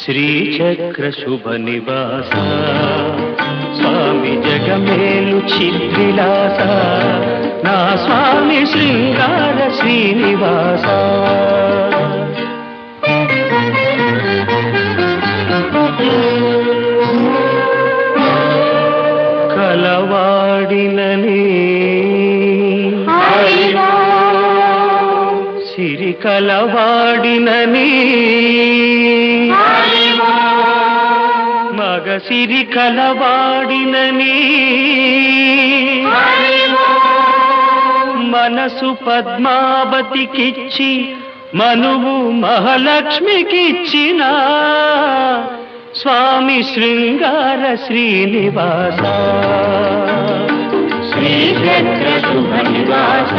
శ్రీచక్ర శుభ నివాస స్వామి జగమేలు చిద్విలాస నా స్వామి శృంగార శ్రీనివాస కలవాడినని సిరి కలవాడినని మగ సిరి కలవాడినని మనసు పద్మావతికిచ్చి మనువు మహాలక్ష్మికిచ్చిన స్వామి శృంగార శ్రీనివాస శ్రీచక్ర శుభ నివాస